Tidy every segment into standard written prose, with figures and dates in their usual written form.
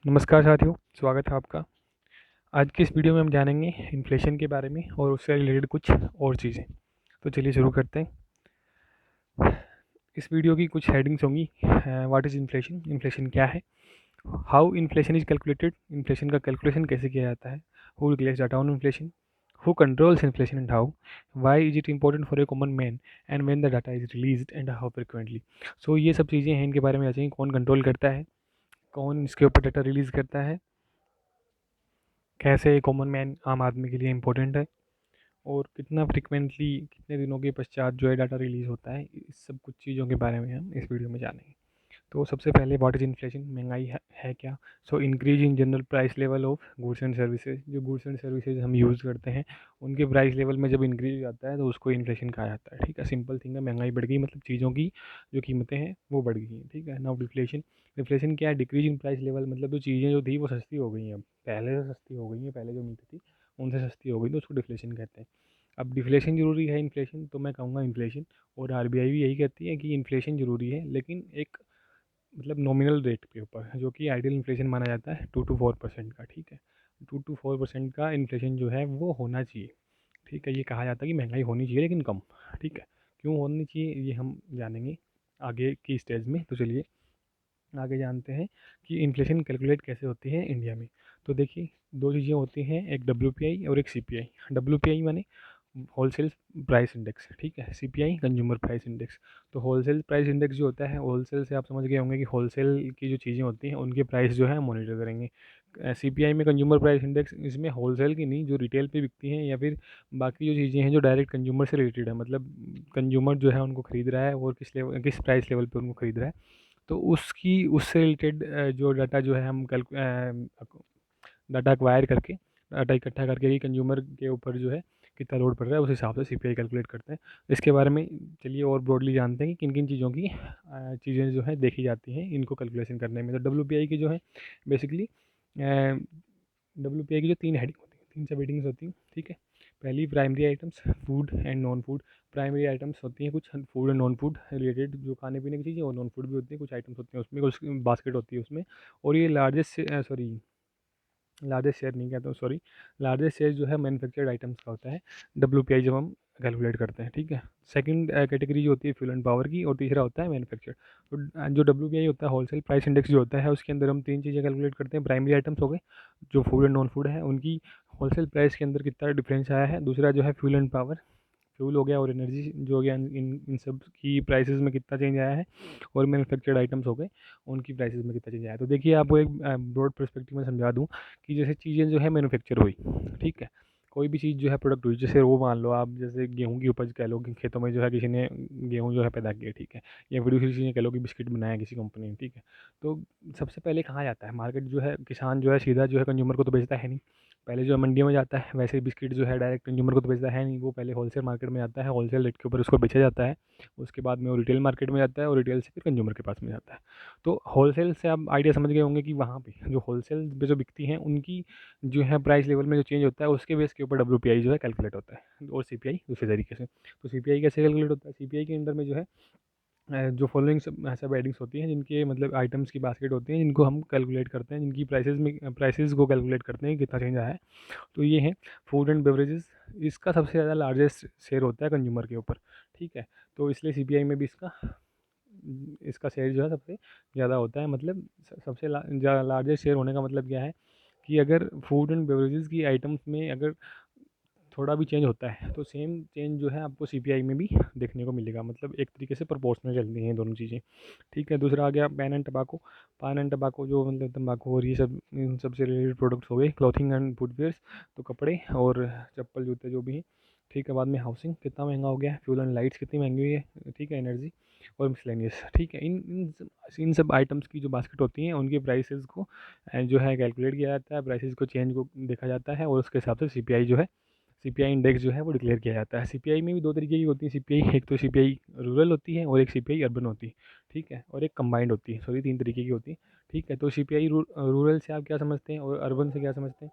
नमस्कार साथियों, स्वागत है आपका। आज की इस वीडियो में हम जानेंगे इन्फ्लेशन के बारे में और उससे रिलेटेड कुछ और चीज़ें। तो चलिए शुरू करते हैं। इस वीडियो की कुछ हेडिंग्स होंगी। व्हाट इज़ इन्फ्लेशन, इन्फ्लेशन क्या है, how inflation is calculated, inflation का कैलकुलेशन कैसे किया जाता है, who relates data on inflation, who controls inflation and how, why is it important for a common man and when the data is released and how frequently. So ये सब चीज़ें हैं, इनके बारे में जानेंगे। कौन कंट्रोल करता है, कौन इसके ऊपर डाटा रिलीज़ करता है, कैसे कॉमन मैन आम आदमी के लिए इम्पोर्टेंट है, और कितना फ्रिक्वेंटली कितने दिनों के पश्चात जो है डाटा रिलीज़ होता है। इस सब कुछ चीज़ों के बारे में हम इस वीडियो में जानेंगे। तो सबसे पहले व्हाट इज़ इन्फ्लेशन, महंगाई है क्या। So increase in general price level of goods and services. जो गुड्स एंड सर्विसेज हम यूज़ करते हैं उनके प्राइस लेवल में जब इंक्रीज हो जाता है तो उसको इन्फ्लेशन कहा जाता है। ठीक है, सिंपल थिंग है, महंगाई बढ़ गई मतलब चीज़ों की जो कीमतें हैं वो बढ़ गई हैं। ठीक है, नाउ डिफ्लेशन। डिफ्लेशन क्या है, डिक्रीज इन प्राइस लेवल, मतलब जो चीज़ें जो थी वो सस्ती हो गई हैं, अब पहले से सस्ती हो गई हैं, पहले जो मिलती थी उनसे सस्ती हो गई तो उसको डिफ्लेशन कहते हैं। अब डिफ्लेशन ज़रूरी है इन्फ्लेशन, तो मैं कहूँगा इन्फ्लेशन। और आरबीआई भी यही कहती है कि इन्फ्लेशन ज़रूरी है, लेकिन एक मतलब नॉमिनल रेट के ऊपर, जो कि आइडियल इन्फ्लेशन माना जाता है 2 to 4% का। ठीक है, 2 to 4% का इन्फ्लेशन जो है वो होना चाहिए। ठीक है, ये कहा जाता है कि महंगाई होनी चाहिए लेकिन कम। ठीक है, क्यों होनी चाहिए ये हम जानेंगे आगे की स्टेज में। तो चलिए आगे जानते हैं कि इन्फ्लेशन कैलकुलेट कैसे होती है इंडिया में। तो देखिए, दो चीज़ें होती हैं, एक डब्ल्यू और एक सी। डब्ल्यू माने होलसेल प्राइस इंडेक्स। ठीक है, सी कंज्यूमर प्राइस इंडेक्स। तो होलसेल प्राइस इंडेक्स जो होता है, होलसेल से आप समझ गए होंगे कि होलसेल की जो चीज़ें होती हैं उनके प्राइस जो है मॉनिटर करेंगे। सी में कंज्यूमर प्राइस इंडेक्स, इसमें होलसेल की नहीं, जो रिटेल पे बिकती हैं या फिर बाकी जो चीज़ें हैं जो डायरेक्ट कंज्यूमर से रिलेटेड है, मतलब कंज्यूमर जो है उनको खरीद रहा है और किस प्राइस लेवल पे उनको खरीद रहा है, तो उससे रिलेटेड जो डाटा जो है हम डाटा एक्वायर करके, डाटा इकट्ठा करके कि कंज्यूमर के ऊपर जो है कितना लोड पड़ रहा है, उस हिसाब से सीपीआई कैलकुलेट करते हैं। इसके बारे में चलिए और ब्रॉडली जानते हैं कि किन किन चीज़ों की चीज़ें जो है देखी जाती हैं इनको कैलकुलेशन करने में। तो डब्ल्यू की जो है बेसिकली, डब्ल्यू की जो तीन हेडिंग होती हैं, तीन सब हेडिंग्स होती हैं। ठीक है, पहली primary items, food and non food. Primary items होती हैं कुछ food and non food related, जो खाने पीने की चीज़ें, और नॉन फूड भी होती है, कुछ आइटम्स होते हैं उसमें, कुछ बास्केट होती है उसमें। और ये लार्जेस्ट शेयर नहीं कहता हूँ, सॉरी, लार्जेस्ट शेयर जो है मैन्युफैक्चर्ड आइटम्स का होता है डब्ल्यू जब हम कैलकुलेट करते हैं। ठीक है, सेकंड कैटेगरी जो होती है फ्यूल एंड पावर की, और तीसरा होता है मैन्युफैक्चर्ड। तो जो डब्ल्यू होता है, होलसेल प्राइस इंडेक्स जो होता है, उसके अंदर हम तीन चीज़ें कैलकुलेट करते हैं। प्राइमरी आइटम्स हो गए जो फूड एंड नॉन फूड है, उनकी होलसेल प्राइस के अंदर कितना डिफरेंस आया है। दूसरा जो है फ्यूल एंड पावर, फ्यूल हो गया और एनर्जी जो हो गया, इन सब की प्राइसेस में कितना चेंज आया है। और मैन्युफैक्चर्ड आइटम्स हो गए, उनकी प्राइसेस में कितना चेंज आया है। तो देखिए, आपको एक ब्रॉड पर्सपेक्टिव में समझा दूँ कि जैसे चीज़ें जो है मैन्युफैक्चर हुई, ठीक है, कोई भी चीज़ जो है प्रोडक्ट हुई, जैसे वो मान लो आप जैसे गेहूँ की उपज कह लो कि खेतों में जो है किसी ने गेहूँ जो है पैदा किया। ठीक है, या फिर दूसरी चीज़ें कह लो कि बिस्किट बनाया किसी कंपनी ने। ठीक है, तो सबसे पहले कहाँ जाता है मार्केट, जो है किसान जो है सीधा जो है कंज्यूमर को तो बेचता है नहीं, पहले जो मंडियों में जाता है। वैसे बिस्किट जो है डायरेक्ट कंज्यूमर को तो बेचता है नहीं, वो पहले होलसेल मार्केट में जाता है, होलसेल रेट के ऊपर उसको बेचा जाता है। उसके बाद में वो रिटेल मार्केट में जाता है और रिटेल से फिर कंज्यूमर के पास में जाता है। तो होलसेल से आप आइडिया समझ गए होंगे कि वहाँ पे जो होलसेल पे जो बिकती हैं उनकी जो है प्राइस लेवल में जो चेंज होता है उसके बेस के ऊपर डब्ल्यू जो है कैलकुलेट होता है, और सी दूसरे तरीके से। तो सी कैसे कैलकुलेट होता है, सी के अंदर में जो है जो फॉलोइंग सब सब हेडिंग्स होती हैं, जिनके मतलब आइटम्स की बास्केट होती हैं, जिनको हम कैलकुलेट करते हैं, जिनकी प्राइसेस को कैलकुलेट करते हैं कितना चेंज आया है। तो ये है फूड एंड बेवरेजेस, इसका सबसे ज़्यादा लार्जेस्ट शेयर होता है कंज्यूमर के ऊपर। ठीक है, तो इसलिए सीपीआई में भी इसका इसका शेयर जो है सबसे ज़्यादा होता है। मतलब सबसे लार्जेस्ट शेयर होने का मतलब क्या है कि अगर फूड एंड बेवरेजेस की आइटम्स में अगर थोड़ा भी चेंज होता है तो सेम चेंज जो है आपको सीपीआई में भी देखने को मिलेगा, मतलब एक तरीके से प्रोपोर्शनल चलती हैं दोनों चीज़ें। ठीक है, दूसरा आ गया पैन एंड टबाको। पान एंड टबाको जो मतलब तम्बाकू और ये सब, इन सबसे रिलेटेड प्रोडक्ट्स हो गए। क्लॉथिंग एंड फुटवेयर्स, तो कपड़े और चप्पल जूते जो भी हैं। ठीक है, बाद में हाउसिंग कितना महंगा हो गया है, फ्यूल एंड लाइट्स कितनी महंगी हुई है। ठीक है, एनर्जी और मिसलेनियस। ठीक है, इन सब आइटम्स की जो बास्केट होती हैं उनकी प्राइसेस को जो है कैलकुलेट किया जाता है, प्राइसेस को चेंज को देखा जाता है, और उसके हिसाब से सीपीआई जो है, सीपीआई इंडेक्स जो है वो डिक्लेयर किया जाता है। सीपीआई में भी दो तरीके की होती है सीपीआई, एक तो सीपीआई रूरल होती है और एक सीपीआई अर्बन होती है। ठीक है, और एक कंबाइंड होती है, सॉरी तीन तरीके की होती है। ठीक है, तो सीपीआई रूरल से आप क्या समझते हैं और अर्बन से क्या समझते हैं।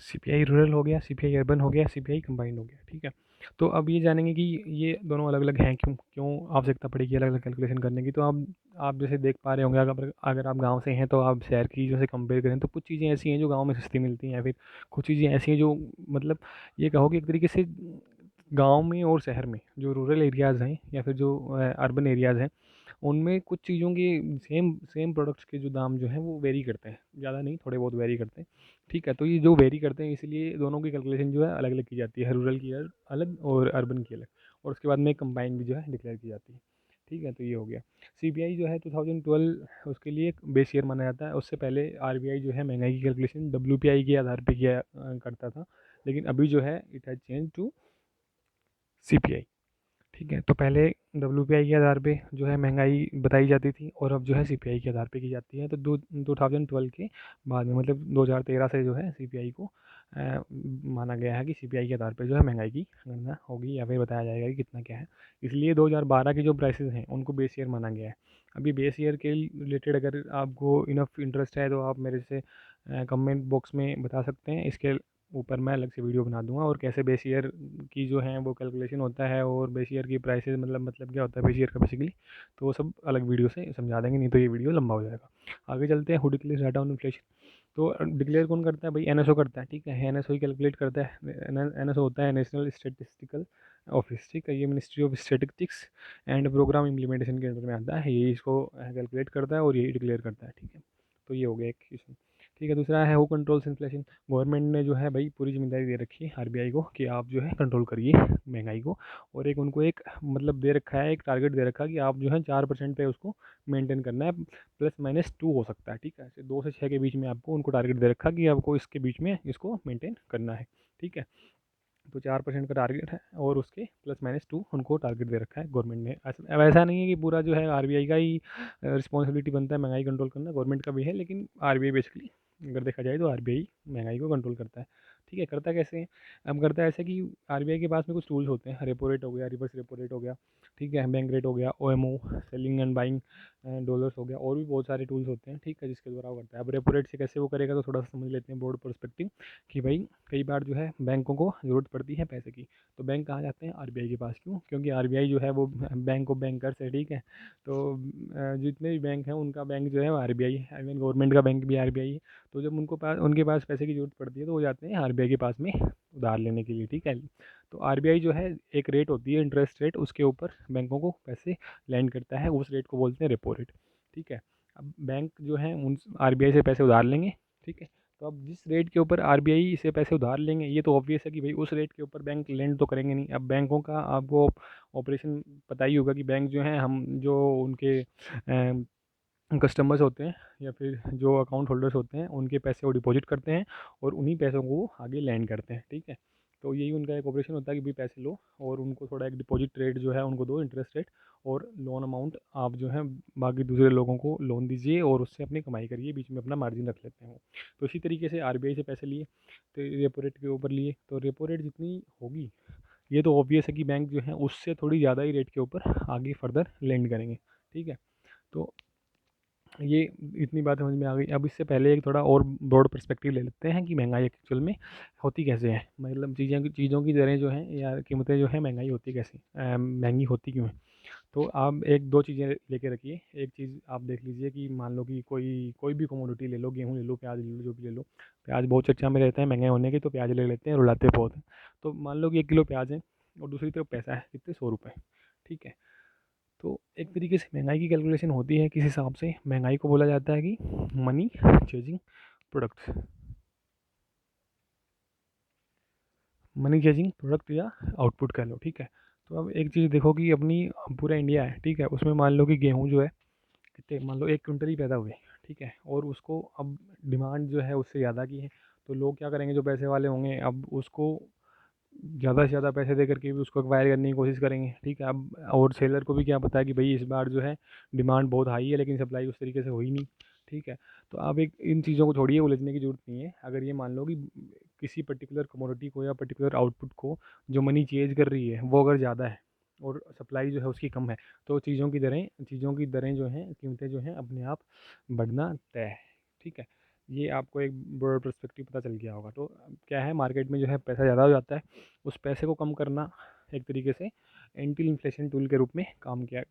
सीपीआई रूरल हो गया, सीपीआई अर्बन हो गया, सीपीआई कंबाइंड हो गया। ठीक है, तो अब ये जानेंगे कि ये दोनों अलग-अलग हैं क्यों? क्यों आवश्यकता पड़ेगी अलग-अलग कैलकुलेशन करने की? तो आप जैसे देख पा रहे होंगे, अगर अगर आप गाँव से हैं तो आप शहर की चीज़ों से कंपेयर करें तो कुछ चीज़ें ऐसी हैं जो गाँव में सस्ती मिलती हैं, या फिर कुछ चीज़ें ऐसी हैं जो मतलब ये कहो कि एक तरीके से गाँव में और शहर में जो रूरल एरियाज़ हैं या फिर जो अर्बन एरियाज़ हैं, उनमें कुछ चीज़ों के सेम सेम प्रोडक्ट्स के जो दाम जो हैं वो वेरी करते हैं। ज़्यादा नहीं, थोड़े बहुत वेरी करते हैं। ठीक है, तो ये जो वेरी करते हैं इसलिए दोनों की कैलकुलेशन जो है अलग-अलग की जाती है, रूरल की अलग और अर्बन की अलग, और उसके बाद में कंबाइन भी जो है डिक्लेयर की जाती है। ठीक है, तो ये हो गया। सीपीआई जो है 2012 उसके लिए एक बेस ईयर माना जाता है। उससे पहले आरबीआई जो है महँगाई की कैलकुलेशन डब्ल्यूपीआई के आधार पे किया करता था। लेकिन अभी जो है it has change to CPI. ठीक है, तो पहले डब्ल्यूपीआई के आधार पे जो है महंगाई बताई जाती थी, और अब जो है सीपीआई के आधार पे की जाती है। तो 2012 के बाद में, मतलब 2013 से जो है सीपीआई को माना गया है कि सीपीआई के आधार पे जो है महंगाई की गणना होगी, या फिर बताया जाएगा कि कितना क्या है। इसलिए 2012 के जो प्राइसेस हैं उनको बेस ईयर माना गया है। अभी बेस ईयर के रिलेटेड अगर आपको इनफ इंटरेस्ट है तो आप मेरे से कमेंट बॉक्स में बता सकते हैं। इसके ऊपर मैं अलग से वीडियो बना दूंगा, और कैसे बेस ईयर की जो है वो कैलकुलेशन होता है, और बेस ईयर की प्राइसेस मतलब क्या होता है बेस ईयर का बेसिकली, तो वो सब अलग वीडियो से समझा देंगे, नहीं तो ये वीडियो लंबा हो जाएगा। आगे चलते हैं। Who declares data on inflation? तो डिक्लेयर कौन करता है भाई? एनएसओ करता है। ठीक है, एनएसओ ही कैलकुलेट करता है। एनएसओ होता है नेशनल स्टेटिस्टिकल ऑफिस। ठीक है, ये ministry of statistics and programme implementation के अंडर में आता है। ये इसको कैलकुलेट करता है और यही डिक्लेयर करता है। ठीक है, तो ये हो गया एक क्वेश्चन। ठीक है, दूसरा है हु कंट्रोल्स इन्फ्लेशन? गवर्नमेंट ने जो है भाई पूरी जिम्मेदारी दे रखी है आरबीआई को कि आप जो है कंट्रोल करिए महंगाई को, और एक उनको एक मतलब दे रखा है, एक टारगेट दे रखा है कि आप जो है 4% पे उसको मेंटेन करना है, +-2 हो सकता है। ठीक है, ऐसे 2 से 6 के बीच में आपको उनको टारगेट दे रखा है कि आपको इसके बीच में इसको मेंटेन करना है। ठीक है, तो 4% का टारगेट है, और उसके +-2 उनको टारगेट दे रखा है गवर्नमेंट ने। अब ऐसा नहीं है कि पूरा जो है आरबीआई का ही रिस्पॉन्सिबिलिटी बनता है महंगाई कंट्रोल करना, गवर्नमेंट का भी है, लेकिन आरबीआई बेसिकली अगर देखा जाए तो आरबीआई महंगाई को कंट्रोल करता है। ठीक है, करता कैसे है? अब करता है ऐसे कि आरबीआई के पास में कुछ टूल्स होते हैं, रेपो रेट हो गया, रिवर्स रेपो रेट हो गया, ठीक है, बैंक रेट हो गया, OMO, selling and buying dollars हो गया, और भी बहुत सारे टूल्स होते हैं। ठीक है, जिसके द्वारा वो करता है। अब रेपो रेट से कैसे वो करेगा, तो थोड़ा सा समझ लेते हैं ब्रॉड पर्सपेक्टिव कि भाई कई बार जो है बैंकों को ज़रूरत पड़ती है पैसे की, तो बैंक कहाँ जाते हैं? आरबीआई के पास। क्यों? क्योंकि आरबीआई जो है वो बैंक ऑफ बैंकर्स है। ठीक है, तो जितने भी बैंक हैं उनका बैंक जो है वो आरबीआई है, आई मीन गवर्नमेंट का बैंक भी आरबीआई है। तो जब उनके पास पैसे की ज़रूरत पड़ती है तो वो जाते हैं आरबीआई के पास में उधार लेने के लिए। ठीक है, तो आरबीआई जो है एक रेट होती है इंटरेस्ट रेट, उसके ऊपर बैंकों को पैसे लैंड करता है, उस रेट को बोलते हैं रेपो रेट। ठीक है, अब बैंक जो है उन आरबीआई से पैसे उधार लेंगे। ठीक है, तो अब जिस रेट के ऊपर आरबीआई से पैसे उधार लेंगे, ये तो ऑब्वियस है कि भाई उस रेट के ऊपर बैंक लेंड तो करेंगे नहीं। अब बैंकों का आपको ऑपरेशन पता ही होगा कि बैंक जो है हम जो उनके कस्टमर्स होते हैं या फिर जो अकाउंट होल्डर्स होते हैं उनके पैसे वो डिपॉजिट करते हैं, और उन्हीं पैसों को वो आगे लैंड करते हैं। ठीक है, तो यही उनका एक ऑपरेशन होता है कि भाई पैसे लो और उनको थोड़ा एक डिपॉजिट रेट जो है उनको दो, इंटरेस्ट रेट, और लोन अमाउंट आप जो है बाकी दूसरे लोगों को लोन दीजिए और उससे अपनी कमाई करिए, बीच में अपना मार्जिन रख लेते हैं वो। तो इसी तरीके से आरबीआई से पैसे लिए तो रेपो रेट के ऊपर लिए, तो रेपो रेट जितनी होगी ये तो ऑब्वियस है कि बैंक जो है उससे थोड़ी ज़्यादा ही रेट के ऊपर आगे फर्दर लेंड करेंगे। ठीक है, तो ये इतनी बात समझ में आ गई। अब इससे पहले एक थोड़ा और ब्रॉड पर्सपेक्टिव ले लेते हैं कि महंगाई एक्चुअल में होती कैसे है, मतलब चीज़ों की दरें जो हैं या कीमतें जो हैं महंगाई होती कैसे, महंगी होती क्यों है। तो आप एक दो चीज़ें लेके रखिए। एक चीज़ आप देख लीजिए कि मान लो कि कोई कोई भी कमोडिटी ले लो, गेहूँ ले लो, प्याज ले लो, जो भी ले लो। प्याज बहुत चर्चा में रहता है महंगे होने की, तो प्याज ले लेते हैं, रुलाते बहुत हैं। तो मान लो कि 1 किलो प्याज है और दूसरी तरफ पैसा है कितने, 100 रुपये। ठीक है, तो एक तरीके से महंगाई की कैलकुलेशन होती है किस हिसाब से? महंगाई को बोला जाता है कि money changing products, money changing product या आउटपुट कह लो। ठीक है, तो अब एक चीज़ देखो कि अपनी पूरा इंडिया है, ठीक है, उसमें मान लो कि गेहूँ जो है कितने, मान लो 1 क्विंटल ही पैदा हुए। ठीक है, और उसको अब डिमांड जो है उससे ज़्यादा की है, तो लोग क्या करेंगे, जो पैसे वाले होंगे अब उसको ज़्यादा से ज़्यादा पैसे दे करके भी उसको एक्वायर करने की कोशिश करेंगे। ठीक है, अब और सेलर को भी क्या पता है कि भाई इस बार जो है डिमांड बहुत हाई है लेकिन सप्लाई उस तरीके से हुई नहीं। ठीक है, तो आप एक इन चीज़ों को छोड़िए, उलझने की ज़रूरत नहीं है। अगर ये मान लो कि किसी पर्टिकुलर कमोडिटी को या पर्टिकुलर आउटपुट को जो मनी चेंज कर रही है वो अगर ज़्यादा है और सप्लाई जो है उसकी कम है, तो चीज़ों की दरें जो हैं, कीमतें जो हैं, अपने आप बढ़ना तय है। ठीक है, ये आपको एक ब्रॉड पर्सपेक्टिव पता चल गया होगा। तो क्या है, मार्केट में जो है पैसा ज़्यादा हो जाता है, उस पैसे को कम करना एक तरीके से एंटी इन्फ्लेशन टूल के रूप में काम किया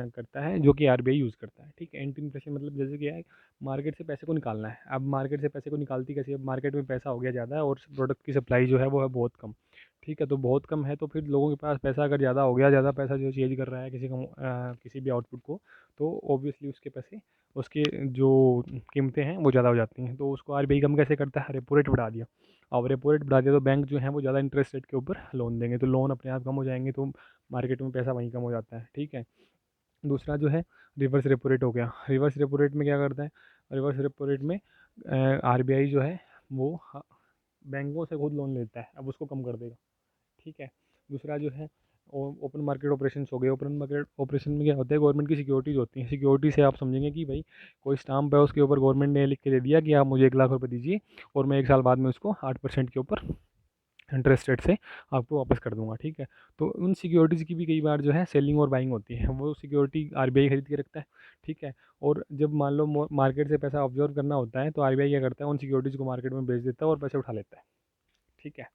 करता है, जो कि आरबीआई यूज़ करता है। ठीक है, एंटी इन्फ्लेशन मतलब जैसे क्या है, मार्केट से पैसे को निकालना है। अब मार्केट से पैसे को निकालती कैसे, अब मार्केट में पैसा हो गया ज़्यादा और प्रोडक्ट की सप्लाई जो है वो है बहुत कम। ठीक है, तो बहुत कम है तो फिर लोगों के पास पैसा अगर ज़्यादा हो गया, ज़्यादा पैसा जो चेंज कर रहा है किसी भी आउटपुट को, तो ऑब्वियसली उसके पैसे, उसके जो कीमतें हैं वो ज़्यादा हो जाती हैं। तो उसको आरबीआई कम कैसे करता है, रेपो रेट बढ़ा दिया। अब रेपो रेट बढ़ा दिया तो बैंक जो है वो ज़्यादा इंटरेस्ट रेट के ऊपर लोन देंगे, तो लोन अपने आप कम हो जाएंगे, तो मार्केट में पैसा वहीं कम हो जाता है। ठीक है, दूसरा जो है रिवर्स रेपो रेट हो गया। रिवर्स रेपो रेट में क्या करता है, रिवर्स रेपो रेट में आरबीआई जो है वो बैंकों से खुद लोन लेता है, अब उसको कम कर देगा। ठीक है, दूसरा जो है ओपन मार्केट ऑपरेशंस हो गए। ओपन मार्केट ऑपरेशन में क्या होता है, गवर्नमेंट की सिक्योरिटीज़ होती हैं। सिक्योरिटी से आप समझेंगे कि भाई कोई स्टाम्प है, उसके ऊपर गवर्नमेंट ने लिख के दे दिया कि आप मुझे 1 लाख रुपए दीजिए और मैं 1 साल बाद में उसको 8% के ऊपर इंटरेस्ट रेट से आपको वापस कर दूंगा। ठीक है, तो उन सिक्योरिटीज़ की भी कई बार जो है सेलिंग और बाइंग होती है, वो सिक्योरिटी आरबीआई खरीद के रखता है। ठीक है, और जब मान लो मार्केट से पैसा ऑब्जर्व करना होता है तो आरबीआई क्या करता है, उन सिक्योरिटीज़ को मार्केट में बेच देता है और पैसे उठा लेता है। ठीक है,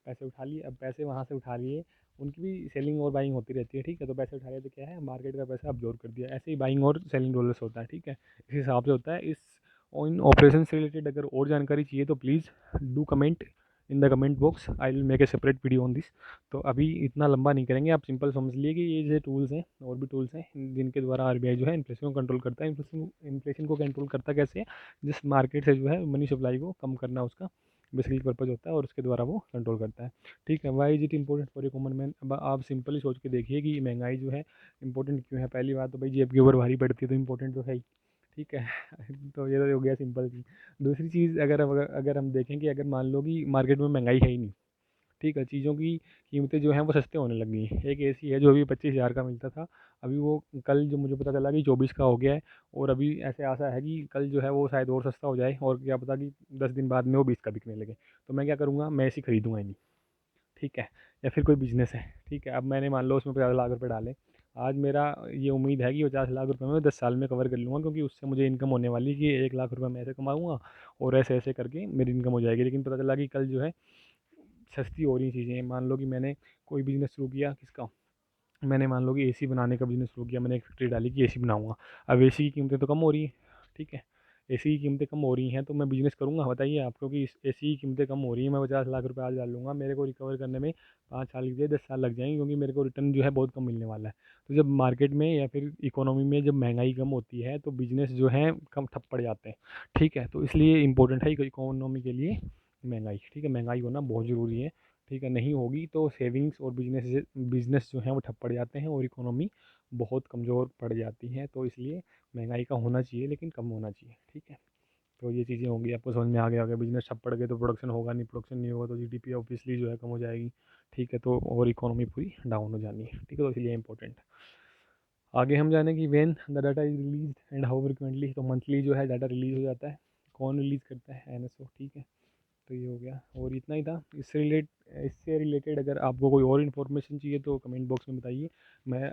पैसे उठा लिए, अब पैसे वहाँ से उठा लिए, उनकी भी सेलिंग और बाइंग होती रहती है। ठीक है, तो पैसे उठा लिए तो क्या है, मार्केट का पैसा अब्जॉर्ब कर दिया। ऐसे ही बाइंग और सेलिंग रोलर्स होता है। ठीक है, इस हिसाब से होता है। इस इन ऑपरेशन से रिलेटेड अगर और जानकारी चाहिए तो please do comment in the comment box, I will make a separate video on this. तो अभी इतना लंबा नहीं करेंगे, आप सिंपल समझ लिए कि ये जो टूल्स हैं और भी टूल्स हैं जिनके द्वारा आरबीआई जो है इन्फ्लेशन को कंट्रोल करता है। इन्फ्लेशन को कंट्रोल करता कैसे है, जिस मार्केट से जो है मनी सप्लाई को कम करना उसका बेसिकली पर्पज़ होता है और उसके द्वारा वो कंट्रोल करता है। ठीक है, why is it important for a common man. अब आप सिंपली सोच के देखिए कि महंगाई जो है इंपॉर्टेंट क्यों है। पहली बात तो भाई जेब के ऊपर भारी पड़ती है तो इंपॉर्टेंट तो है ही। ठीक है तो ये तो हो गया सिंपल चीज़। दूसरी चीज़, अगर हम देखें कि अगर मान लो कि मार्केट में महंगाई है ही नहीं, ठीक है, चीज़ों की कीमतें जो हैं वो सस्ते होने लग गई हैं। एक एसी है जो अभी 25,000 का मिलता था, अभी वो कल जो मुझे पता चला कि 24 का हो गया है, और अभी ऐसे आशा है कि कल जो है वो शायद और सस्ता हो जाए, और क्या पता कि 10 दिन बाद में वो 20 का बिकने लगे। तो मैं क्या करूँगा, मैं एसी खरीदूँगा ही नहीं। ठीक है, या फिर कोई बिजनेस है, ठीक है, अब मैंने मान लो उसमें 50 लाख रुपये डाले। आज मेरा ये उम्मीद है कि 50 लाख रुपये में 10 साल में कवर कर लूँगा, क्योंकि उससे मुझे इनकम होने वाली है कि 1 लाख रुपये मैं ऐसे कमाऊँगा और ऐसे ऐसे करके मेरी इनकम हो जाएगी। लेकिन पता चला कि कल जो है सस्ती हो रही चीज़ें। मान लो कि मैंने कोई बिज़नेस शुरू किया, किसका, मैंने मान लो कि एसी बनाने का बिज़नेस शुरू किया, मैंने एक फैक्ट्री डाली कि एसी बनाऊँगा। अब एसी की कीमतें तो कम हो रही हैं। ठीक है, एसी की कीमतें कम हो रही हैं तो मैं बिज़नेस करूँगा, बताइए आप, क्योंकि इस एसी की कीमतें कम हो रही हैं। मैं 50 लाख रुपये आज डाल लूँगा, मेरे को रिकवर करने में 5 साल की 10 साल लग जाएंगे, क्योंकि मेरे को रिटर्न जो है बहुत कम मिलने वाला है। तो जब मार्केट में या फिर इकोनॉमी में जब महंगाई कम होती है तो बिज़नेस जो है कम ठप पड़ जाते हैं। ठीक है, तो इसलिए इंपॉर्टेंट है इकोनॉमी के लिए महंगाई। ठीक है, महंगाई होना बहुत ज़रूरी है। ठीक है, नहीं होगी तो सेविंग्स और बिजनेस जो हैं वो ठप पड़ जाते हैं और इकोनॉमी बहुत कमज़ोर पड़ जाती है। तो इसलिए महंगाई का होना चाहिए लेकिन कम होना चाहिए। ठीक है, तो ये चीज़ें होंगी, आपको समझ में आ गया होगा। बिजनेस ठप पड़ गए तो प्रोडक्शन होगा नहीं, प्रोडक्शन नहीं होगा तो जीडीपी ऑब्वियसली जो है कम हो जाएगी। ठीक है, तो और इकोनॉमी पूरी डाउन हो जानी है। ठीक है, तो इसलिए इंपॉर्टेंट। आगे हम जाने कि when the data is release and how frequently, तो मंथली जो है डाटा रिलीज़ हो जाता है। कौन रिलीज़ करता है, एनएसओ। ठीक है, तो ये हो गया और इतना ही था। इससे रिलेटेड अगर आपको कोई और इन्फॉर्मेशन चाहिए तो कमेंट बॉक्स में बताइए। मैं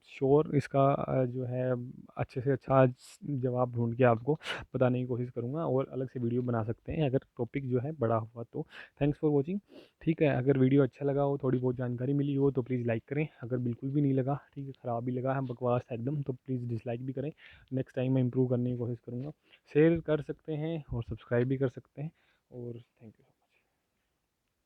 श्योर इसका जो है अच्छे से अच्छा जवाब ढूंढ के आपको बताने की कोशिश करूँगा, और अलग से वीडियो बना सकते हैं अगर टॉपिक जो है बड़ा हुआ तो। Thanks for watching. ठीक है, अगर वीडियो अच्छा लगा हो, थोड़ी बहुत जानकारी मिली हो तो प्लीज़ लाइक करें। अगर बिल्कुल भी नहीं लगा, ठीक है, ख़राब भी लगा है, बकवास था एकदम, तो प्लीज़ डिसलाइक भी करें। नेक्स्ट टाइम मैं इंप्रूव करने की कोशिश करूँगा। शेयर कर सकते हैं और सब्सक्राइब भी कर सकते हैं, और थैंक यू।